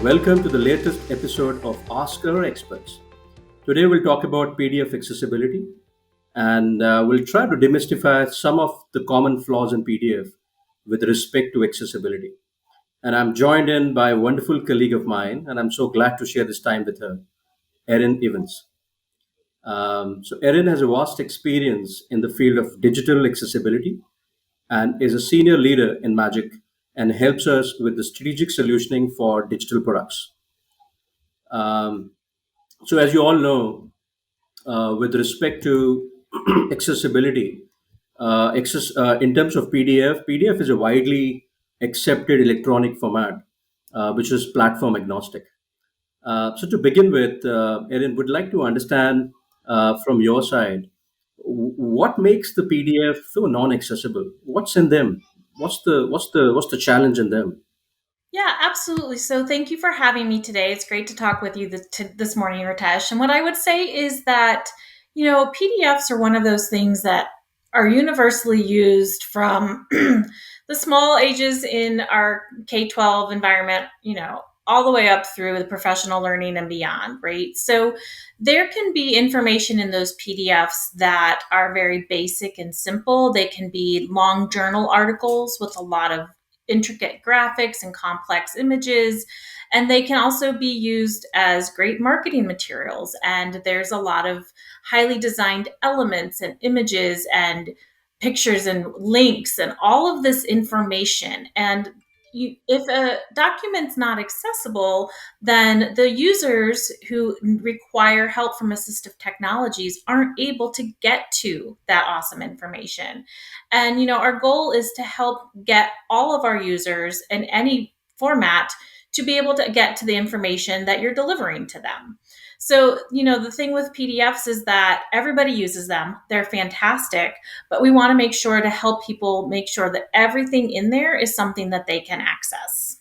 Welcome to the latest episode of Ask Our Experts. Today we'll talk about PDF accessibility and we'll try to demystify some of the common flaws in PDF with respect to accessibility. And I'm joined in by a wonderful colleague of mine, and I'm so glad to share this time with her, Erin Evans. So, Erin has a vast experience in the field of digital accessibility and is a senior leader in Magic and helps us with the strategic solutioning for digital products. Um, so, as you all know, with respect to accessibility, in terms of PDF is a widely accepted electronic format, which is platform agnostic. So, to begin with, Erin, would like to understand from your side what makes the PDF so non-accessible. What's in them? What's the challenge in them? Yeah, absolutely. So thank you for having me today. It's great to talk with you this morning, Ritesh. And what I would say is that, PDFs are one of those things that are universally used from the small ages in our K 12 environment, all the way up through the professional learning and beyond, right? So there can be information in those PDFs that are very basic and simple. They can be long journal articles with a lot of intricate graphics and complex images. And they can also be used as great marketing materials. And there's a lot of highly designed elements and images and pictures and links and all of this information. And if a document's not accessible, then the users who require help from assistive technologies aren't able to get to that awesome information. And our goal is to help get all of our users in any format to be able to get to the information that you're delivering to them. So, the thing with PDFs is that everybody uses them. They're fantastic, but we want to make sure to help people make sure that everything in there is something that they can access.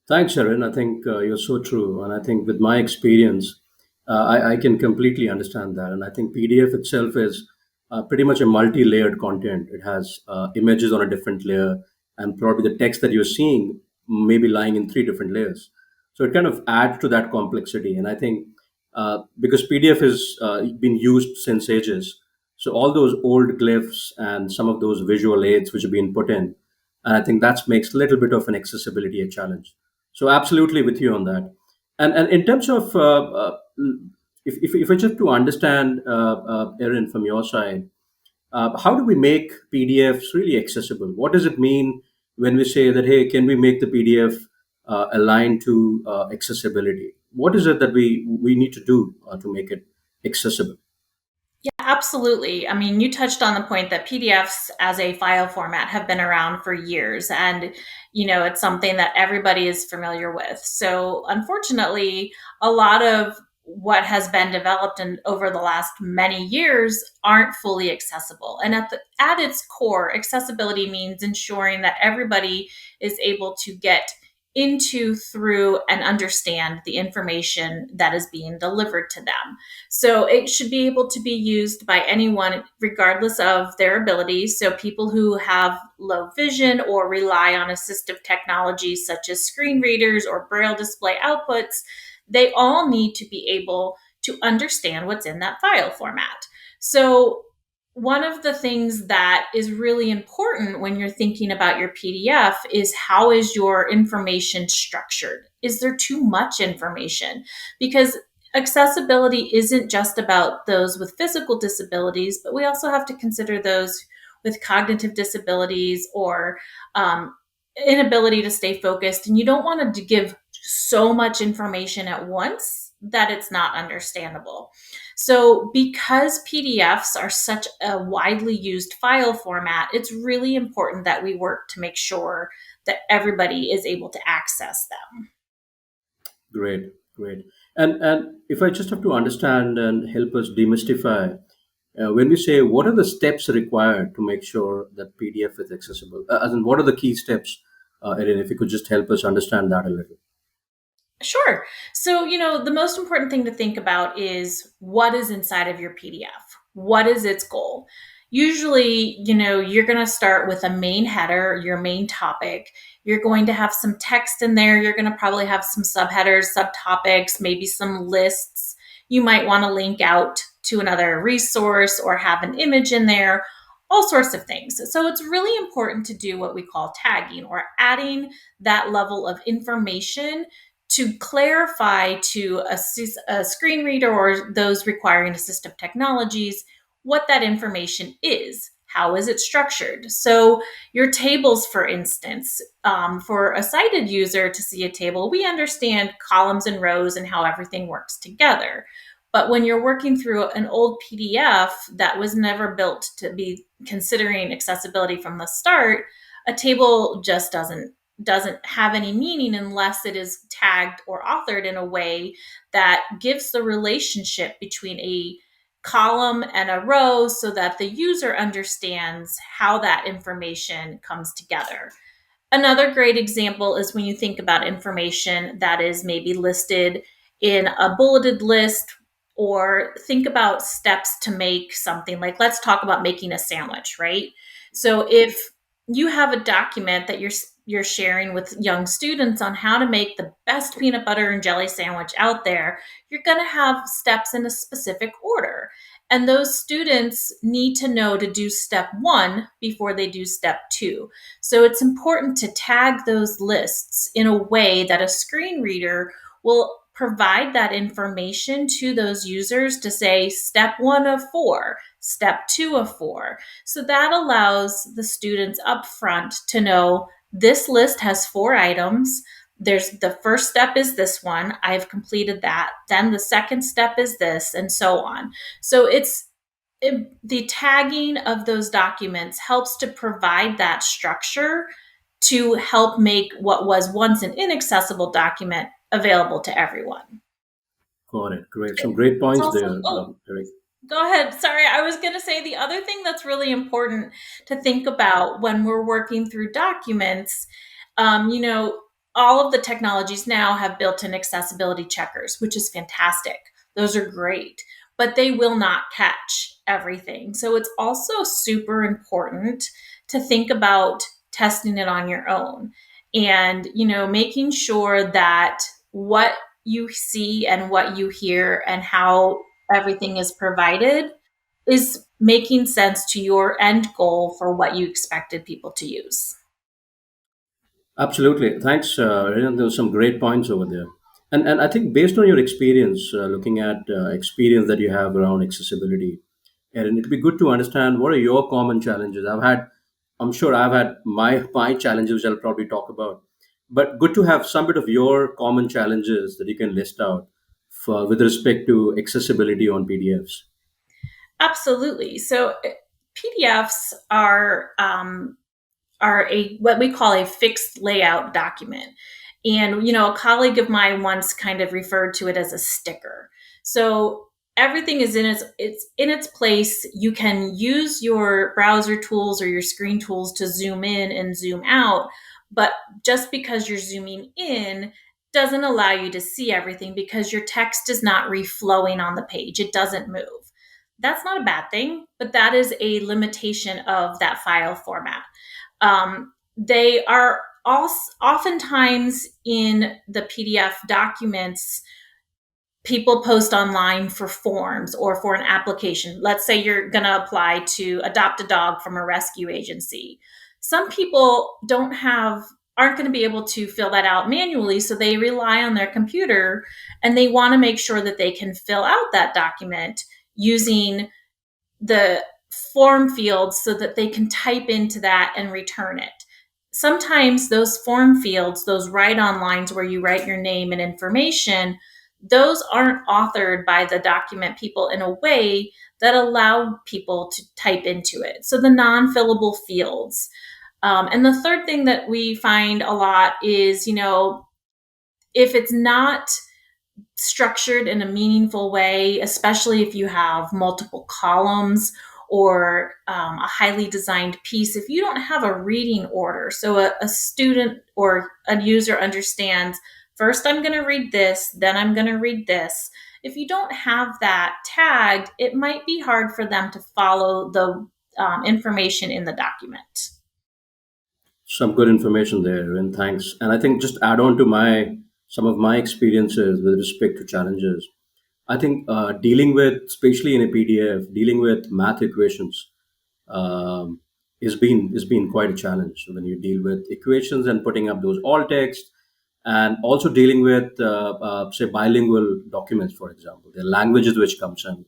Thanks, Sharon. I think you're so true. And I think with my experience, I can completely understand that. And I think PDF itself is pretty much a multi layered content. It has images on a different layer, and probably the text that you're seeing may be lying in three different layers. So it kind of adds to that complexity. And I think because PDF has been used since ages, so all those old glyphs and some of those visual aids which have been put in, and I think that makes a little bit of an accessibility a challenge. So absolutely with you on that. And in terms of if I just to understand, Erin, from your side, how do we make PDFs really accessible? What does it mean when we say that, hey, can we make the PDF aligned to accessibility? What is it that we need to do to make it accessible? Yeah, absolutely. I mean, you touched on the point that PDFs as a file format have been around for years, and it's something that everybody is familiar with. So, unfortunately, a lot of what has been developed in over the last many years aren't fully accessible. And at its core, accessibility means ensuring that everybody is able to get into, through, and understand the information that is being delivered to them. So it should be able to be used by anyone, regardless of their abilities. So people who have low vision or rely on assistive technologies such as screen readers or braille display outputs, they all need to be able to understand what's in that file format. So one of the things that is really important when you're thinking about your PDF is, how is your information structured? Is there too much information? Because accessibility isn't just about those with physical disabilities, but we also have to consider those with cognitive disabilities or inability to stay focused. And you don't want to give so much information at once that it's not understandable. So, because PDFs are such a widely used file format, it's really important that we work to make sure that everybody is able to access them. Great, great. And if I just have to understand and help us demystify, when we say what are the steps required to make sure that PDF is accessible, as in what are the key steps, Erin, if you could just help us understand that a little. Sure. So, the most important thing to think about is, what is inside of your PDF? What is its goal? Usually, you're going to start with a main header, your main topic. You're going to have some text in there. You're going to probably have some subheaders, subtopics, maybe some lists. You might want to link out to another resource or have an image in there, all sorts of things. So it's really important to do what we call tagging, or adding that level of information to clarify to a screen reader or those requiring assistive technologies what that information is. How is it structured? So, your tables, for instance, for a sighted user to see a table, we understand columns and rows and how everything works together. But when you're working through an old PDF that was never built to be considering accessibility from the start, a table just doesn't have any meaning unless it is tagged or authored in a way that gives the relationship between a column and a row so that the user understands how that information comes together. Another great example is when you think about information that is maybe listed in a bulleted list, or think about steps to make something. Like, let's talk about making a sandwich, right? So if you have a document that you're sharing with young students on how to make the best peanut butter and jelly sandwich out there, you're going to have steps in a specific order. And those students need to know to do step 1 before they do step 2. So it's important to tag those lists in a way that a screen reader will provide that information to those users to say step 1 of 4, step 2 of 4. So that allows the students up front to know this list has 4 items. There's the first step is this one. I've completed that. Then the second step is this, and so on. So the tagging of those documents helps to provide that structure to help make what was once an inaccessible document available to everyone. Got it. Great. Some great It's points also, there, oh, Eric. go ahead. Sorry, I was going to say the other thing that's really important to think about when we're working through documents, um, you know, all of the technologies now have built-in accessibility checkers, which is fantastic. Those are great, but they will not catch everything. So it's also super important to think about testing it on your own, and, making sure that what you see and what you hear and how everything is provided is making sense to your end goal for what you expected people to use. Absolutely. Thanks, Ryan. There were some great points over there. And I think based on your experience, looking at experience that you have around accessibility, Erin, it'd be good to understand what are your common challenges. I'm sure I've had my challenges, which I'll probably talk about. But good to have some bit of your common challenges that you can list out for with respect to accessibility on PDFs. Absolutely. So PDFs are a what we call a fixed layout document. And a colleague of mine once kind of referred to it as a sticker. So everything is it's in its place. You can use your browser tools or your screen tools to zoom in and zoom out, but just because you're zooming in doesn't allow you to see everything, because your text is not reflowing on the page. It doesn't move. That's not a bad thing, but that is a limitation of that file format. They are also oftentimes in the PDF documents. People post online for forms or for an application. Let's say you're going to apply to adopt a dog from a rescue agency. Some people aren't going to be able to fill that out manually, so they rely on their computer, and they want to make sure that they can fill out that document using the form fields so that they can type into that and return it. Sometimes those form fields, those write on lines where you write your name and information, those aren't authored by the document people in a way that allow people to type into it. So the non fillable fields. And the third thing that we find a lot is, if it's not structured in a meaningful way, especially if you have multiple columns or a highly designed piece, if you don't have a reading order, so a student or a user understands, first I'm going to read this, then I'm going to read this. If you don't have that tagged, it might be hard for them to follow the information in the document. Some good information there, and thanks. And I think just add on to my some of my experiences with respect to challenges. I think dealing with, especially in a PDF, dealing with math equations um, is been quite a challenge when you deal with equations and putting up those alt text, and also dealing with say bilingual documents, for example, the languages which comes in,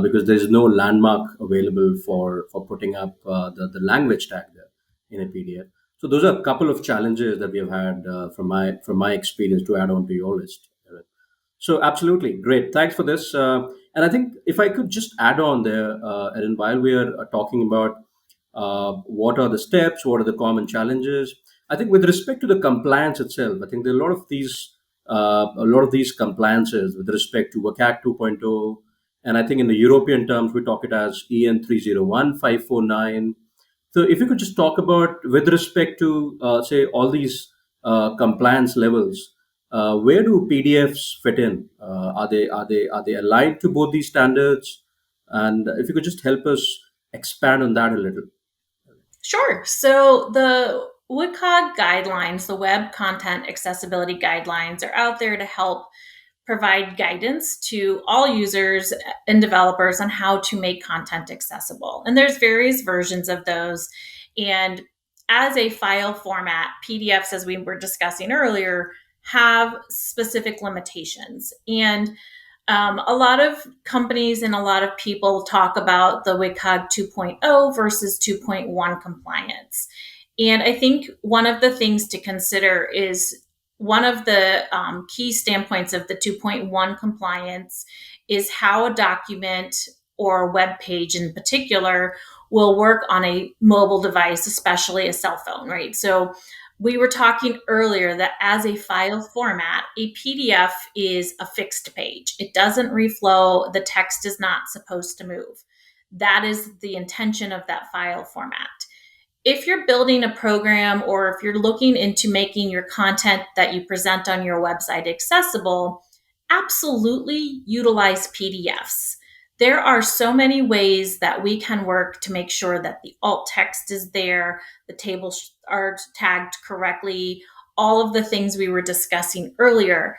because there is no landmark available for putting up the language tag there in a PDF. So those are a couple of challenges that we have had from my experience to add on to your list. So absolutely great. Thanks for this. And I think if I could just add on there, and while we are talking about what are the steps, what are the common challenges, I think with respect to the compliance itself, I think there are a lot of these compliances with respect to WCAG 2.0, and I think in the European terms we talk it as EN 301549. So if you could just talk about with respect to say all these compliance levels, where do PDFs fit in? Are they aligned to both these standards? And if you could just help us expand on that a little. Sure. So the WCAG guidelines, the Web Content Accessibility Guidelines, are out there to help provide guidance to all users and developers on how to make content accessible. And there's various versions of those. And as a file format, PDFs, as we were discussing earlier, have specific limitations. And a lot of companies and a lot of people talk about the WCAG 2.0 versus 2.1 compliance. And I think one of the things to consider is one of the key standpoints of the 2.1 compliance is how a document or a web page in particular will work on a mobile device, especially a cell phone, right? So we were talking earlier that as a file format, a PDF is a fixed page. It doesn't reflow. The text is not supposed to move. That is the intention of that file format. If you're building a program or if you're looking into making your content that you present on your website accessible, absolutely utilize PDFs. There are so many ways that we can work to make sure that the alt text is there, the tables are tagged correctly, all of the things we were discussing earlier.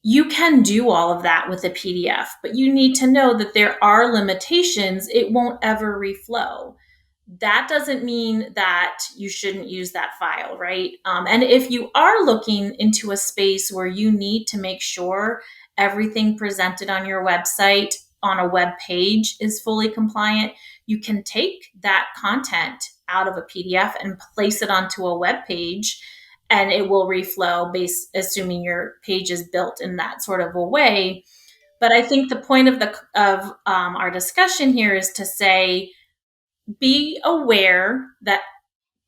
You can do all of that with a PDF, but you need to know that there are limitations. It won't ever reflow. That doesn't mean that you shouldn't use that file, right? And if you are looking into a space where you need to make sure everything presented on your website on a web page is fully compliant, you can take that content out of a PDF and place it onto a web page, and it will reflow based assuming your page is built in that sort of a way. But I think the point of our discussion here is to say, be aware that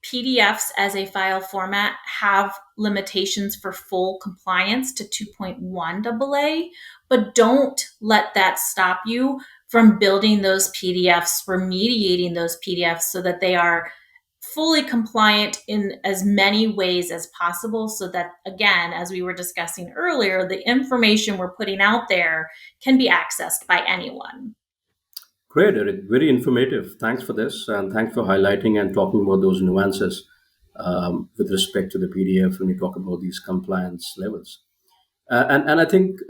PDFs as a file format have limitations for full compliance to 2.1 AA, but don't let that stop you from building those PDFs, remediating those PDFs so that they are fully compliant in as many ways as possible. So that, again, as we were discussing earlier, the information we're putting out there can be accessed by anyone. Great, Eric. Very informative. Thanks for this, and thanks for highlighting and talking about those nuances with respect to the PDF when we talk about these compliance levels. And I think,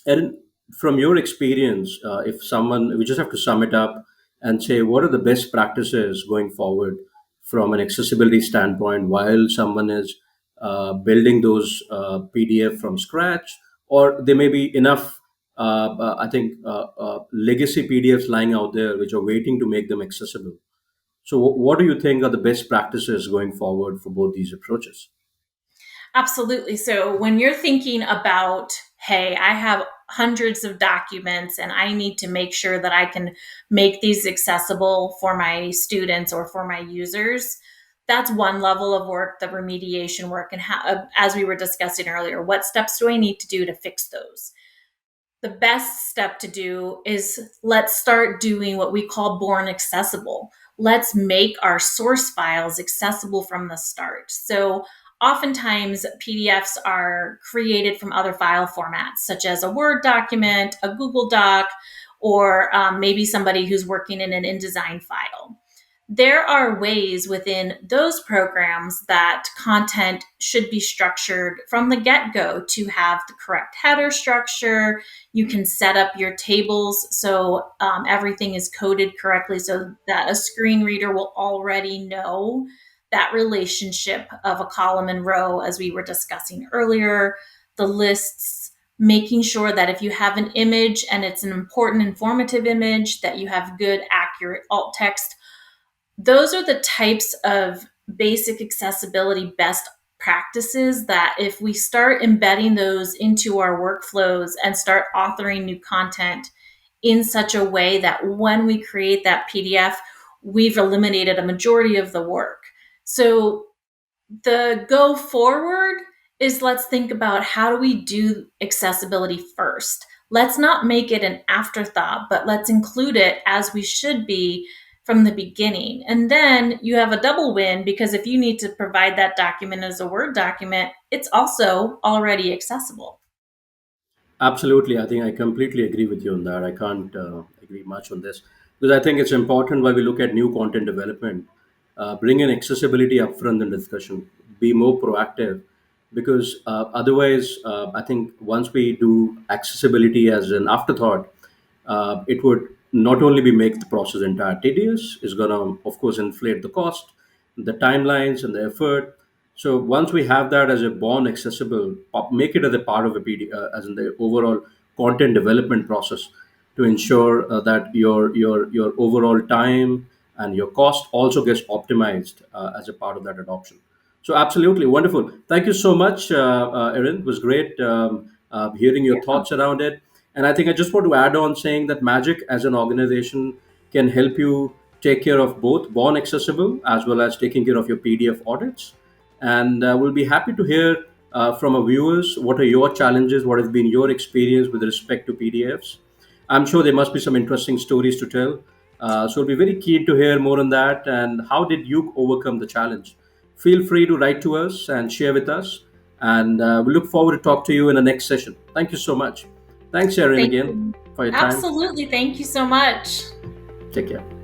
Erin, from your experience, if someone, we just have to sum it up and say, what are the best practices going forward from an accessibility standpoint while someone is building those PDF from scratch, or there may be enough, I think, legacy PDFs lying out there which are waiting to make them accessible. So, what do you think are the best practices going forward for both these approaches? Absolutely. So when you're thinking about, hey, I have hundreds of documents and I need to make sure that I can make these accessible for my students or for my users, that's one level of work, the remediation work. And how, as we were discussing earlier, what steps do I need to do to fix those? The best step to do is let's start doing what we call born accessible. Let's make our source files accessible from the start. So oftentimes PDFs are created from other file formats, such as a Word document, a Google Doc, or maybe somebody who's working in an InDesign file. there are ways within those programs that content should be structured from the get go to have the correct header structure. You can set up your tables so everything is coded correctly so that a screen reader will already know that relationship of a column and row, as we were discussing earlier, the lists, making sure that if you have an image and it's an important informative image, that you have good accurate alt text. Those are the types of basic accessibility best practices that if we start embedding those into our workflows and start authoring new content in such a way that when we create that PDF, we've eliminated a majority of the work. So the go forward is, let's think about how do we do accessibility first. Let's not make it an afterthought, but let's include it as we should be from the beginning. And then you have a double win, because if you need to provide that document as a Word document, it's also already accessible. Absolutely. I think I completely agree with you on that. I can't agree much on this because I think it's important while we look at new content development, bring in accessibility upfront in discussion, be more proactive because otherwise, I think once we do accessibility as an afterthought, it would not only be make the process entire tedious, it's going to, of course, inflate the cost, the timelines, and the effort. So once we have that as a born accessible, make it as a part of a as in the overall content development process to ensure that your overall time and your cost also gets optimized as a part of that adoption. So absolutely wonderful. Thank you so much, Erin. It was great hearing your Yeah. thoughts around it. And I think I just want to add on saying that Magic as an organization can help you take care of both born accessible as well as taking care of your PDF audits. And we'll be happy to hear from our viewers what are your challenges, what has been your experience with respect to PDFs. I'm sure there must be some interesting stories to tell. So we'll be very keen to hear more on that. And how did you overcome the challenge? Feel free to write to us and share with us. And we look forward to talk to you in the next session. Thank you so much. Thanks, Erin, Thank again you. for your time. Absolutely. Thank you so much. Take care.